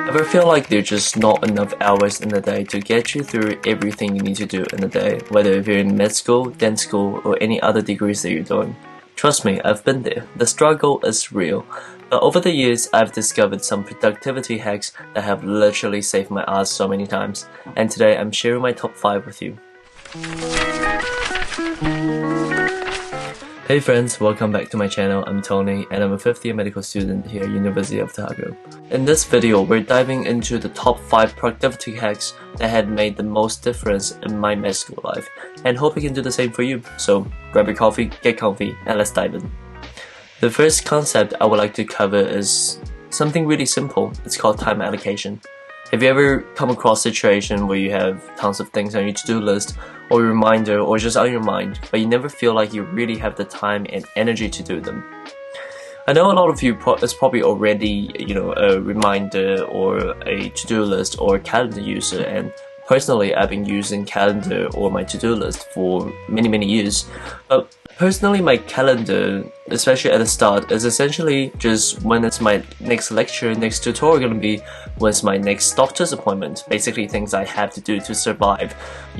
Ever feel like there's just not enough hours in the day to get you through everything you need to do in the day, whether if you're in med school, dent school, or any other degrees that you're doing? Trust me, I've been there. The struggle is real. But over the years, I've discovered some productivity hacks that have literally saved my ass so many times. And today, I'm sharing my top 5 with you. Hey friends, welcome back to my channel. I'm Tony and I'm a 5th year medical student here at University of Otago. In this video, we're diving into the top 5 productivity hacks that had made the most difference in my med school life, and hope we can do the same for you. So grab your coffee, get comfy, and let's dive in. The first concept I would like to cover is something really simple. It's called time allocation. Have you ever come across a situation where you have tons of things on your to-do list or a reminder or just on your mind, but you never feel like you really have the time and energy to do them? I know a lot of you is probably already, a reminder or a to-do list or a calendar user, and personally I've been using calendar or my to-do list for many years. But personally, my calendar, especially at the start, is essentially just when it's my next lecture, next tutorial gonna be, when's my next doctor's appointment, basically things I have to do to survive,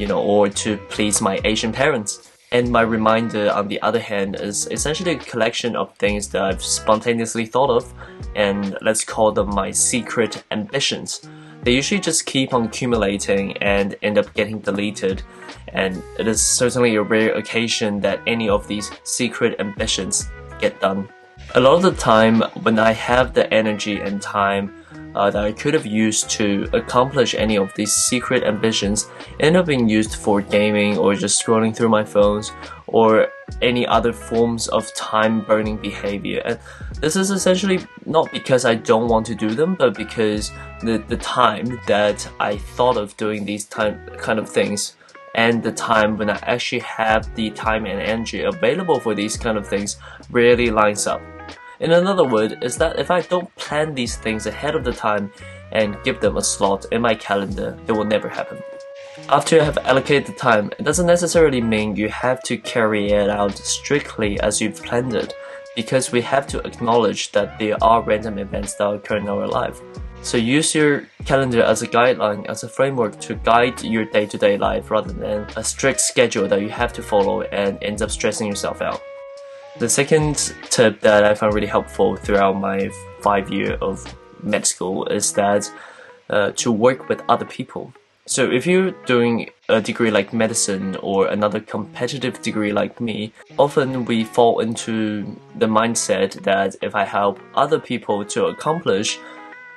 or to please my Asian parents. And my reminder, on the other hand, is essentially a collection of things that I've spontaneously thought of, and let's call them my secret ambitions. They usually just keep on accumulating and end up getting deleted, and it is certainly a rare occasion that any of these secret ambitions get done. A lot of the time, when I have the energy and time that I could have used to accomplish any of these secret ambitions, end up being used for gaming or just scrolling through my phones or any other forms of time-burning behavior. And this is essentially not because I don't want to do them, but because the time that I thought of doing these kind of things and the time when I actually have the time and energy available for these kind of things rarely lines up. In another word, is that if I don't plan these things ahead of the time and give them a slot in my calendar, it will never happen. After you have allocated the time, it doesn't necessarily mean you have to carry it out strictly as you've planned it, because we have to acknowledge that there are random events that occur in our life. So use your calendar as a guideline, as a framework to guide your day-to-day life rather than a strict schedule that you have to follow and ends up stressing yourself out. The second tip that I found really helpful throughout my 5 years of med school is that to work with other people. So if you're doing a degree like medicine or another competitive degree like me, often we fall into the mindset that if I help other people to accomplish,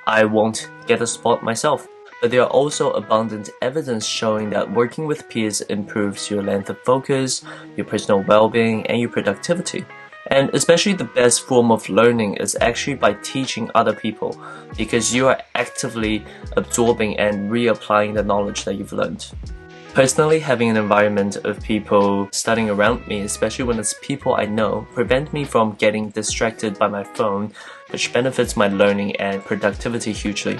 I won't get a spot myself. But there are also abundant evidence showing that working with peers improves your length of focus, your personal well-being, and your productivity. And especially the best form of learning is actually by teaching other people, because you are actively absorbing and reapplying the knowledge that you've learned. Personally, having an environment of people studying around me, especially when it's people I know, prevent me from getting distracted by my phone, which benefits my learning and productivity hugely.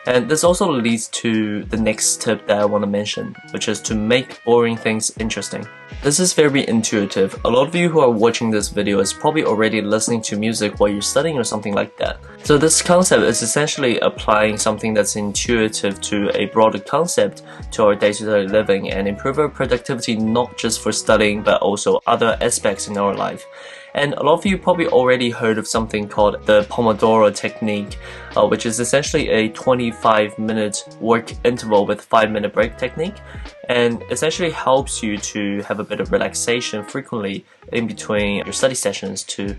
And this also leads to the next tip that I want to mention, which is to make boring things interesting. This is very intuitive. A lot of you who are watching this video is probably already listening to music while you're studying or something like that. So this concept is essentially applying something that's intuitive to a broader concept to our day-to-day living and improve our productivity not just for studying but also other aspects in our life. And a lot of you probably already heard of something called the Pomodoro technique, which is essentially a 25-minute work interval with 5-minute break technique, and essentially helps you to have a bit of relaxation frequently in between your study sessions to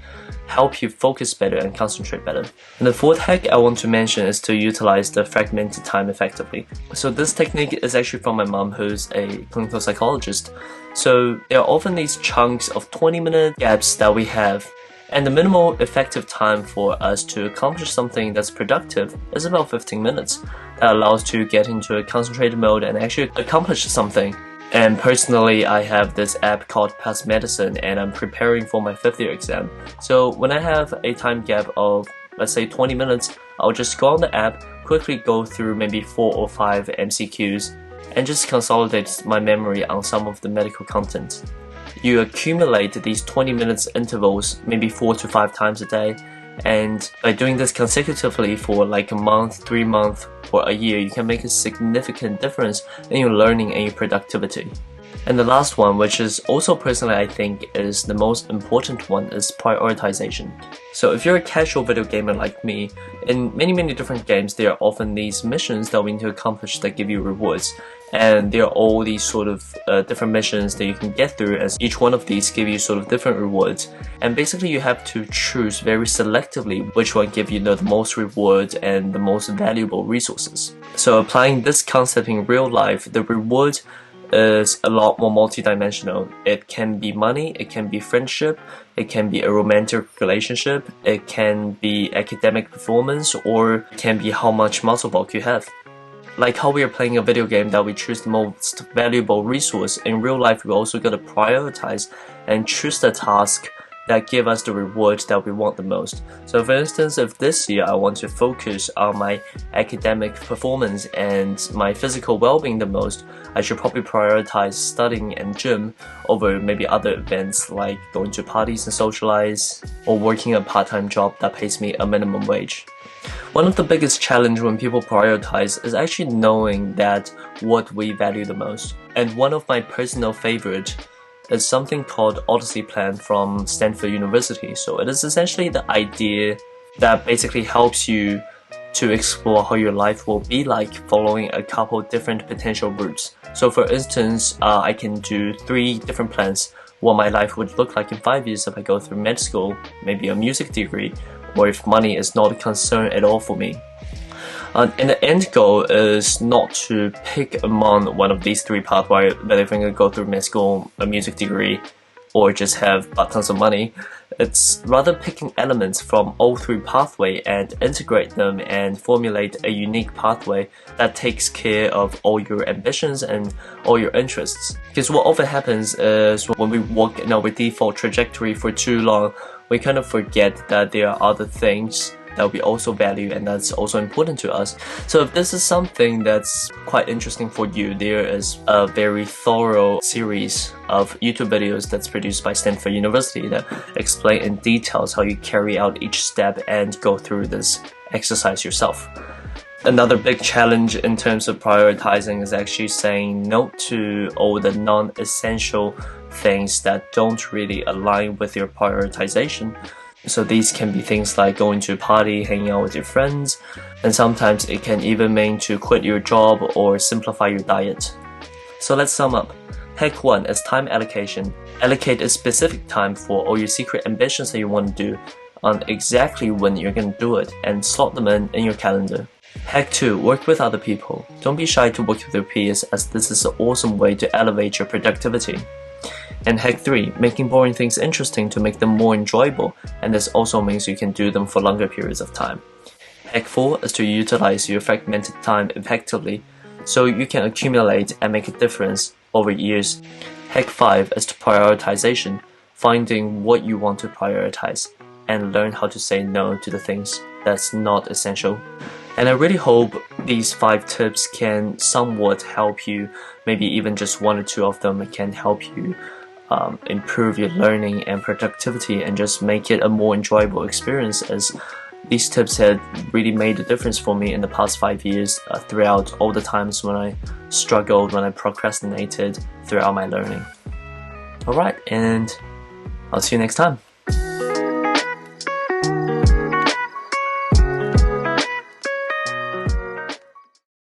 help you focus better and concentrate better. And the fourth hack I want to mention is to utilize the fragmented time effectively. So this technique is actually from my mom, who's a clinical psychologist. So there are often these chunks of 20-minute gaps that we have, and the minimal effective time for us to accomplish something that's productive is about 15 minutes. That allows to get into a concentrated mode and actually accomplish something. And personally, I have this app called Past Medicine, and I'm preparing for my 5th year exam. So when I have a time gap of, let's say, 20 minutes, I'll just go on the app, quickly go through maybe 4 or 5 MCQs, and just consolidate my memory on some of the medical content. You accumulate these 20 minutes intervals maybe 4 to 5 times a day, And by doing this consecutively for like a month, 3 months, or a year, you can make a significant difference in your learning and your productivity. And the last one, which is also personally I think is the most important one, is prioritization. So if you're a casual video gamer like me, in many different games there are often these missions that we need to accomplish that give you rewards. And there are all these sort of different missions that you can get through, as each one of these give you sort of different rewards. And basically you have to choose very selectively which one give you the most reward and the most valuable resources. So applying this concept in real life, the reward is a lot more multidimensional. It can be money, it can be friendship, it can be a romantic relationship, it can be academic performance, or it can be how much muscle bulk you have. Like how we are playing a video game that we choose the most valuable resource, in real life we also gotta prioritize and choose the task that give us the reward that we want the most. So for instance, if this year I want to focus on my academic performance and my physical well-being the most, I should probably prioritize studying and gym over maybe other events like going to parties and socialize, or working a part-time job that pays me a minimum wage. One of the biggest challenges when people prioritize is actually knowing that what we value the most. And one of my personal favorite is something called Odyssey Plan from Stanford University. So it is essentially the idea that basically helps you to explore how your life will be like following a couple different potential routes. So for instance, I can do 3 different plans. What my life would look like in 5 years if I go through med school, maybe a music degree, or if money is not a concern at all for me. And the end goal is not to pick among one of these 3 pathways, whether if I'm going to go through med school, a music degree, or just have tons of money. It's rather picking elements from all 3 pathways and integrate them and formulate a unique pathway that takes care of all your ambitions and all your interests. Because what often happens is when we walk in our default trajectory for too long, we kind of forget that there are other things that we also value and that's also important to us. So if this is something that's quite interesting for you, there is a very thorough series of YouTube videos that's produced by Stanford University that explain in details how you carry out each step and go through this exercise yourself. Another big challenge in terms of prioritizing is actually saying no to all the non-essential things that don't really align with your prioritization. So these can be things like going to a party, hanging out with your friends, and sometimes it can even mean to quit your job or simplify your diet. So let's sum up. Hack 1 is time allocation. Allocate a specific time for all your secret ambitions that you want to do on exactly when you're going to do it and slot them in your calendar. Hack 2, work with other people. Don't be shy to work with your peers, as this is an awesome way to elevate your productivity. And hack 3, making boring things interesting to make them more enjoyable, and this also means you can do them for longer periods of time. Hack 4 is to utilize your fragmented time effectively, so you can accumulate and make a difference over years. Hack 5 is to prioritization, finding what you want to prioritize, and learn how to say no to the things that's not essential. And I really hope these 5 tips can somewhat help you, maybe even just 1 or 2 of them can help you improve your learning and productivity and just make it a more enjoyable experience, as these tips had really made a difference for me in the past 5 years throughout all the times when I struggled, when I procrastinated throughout my learning. Alright, and I'll see you next time.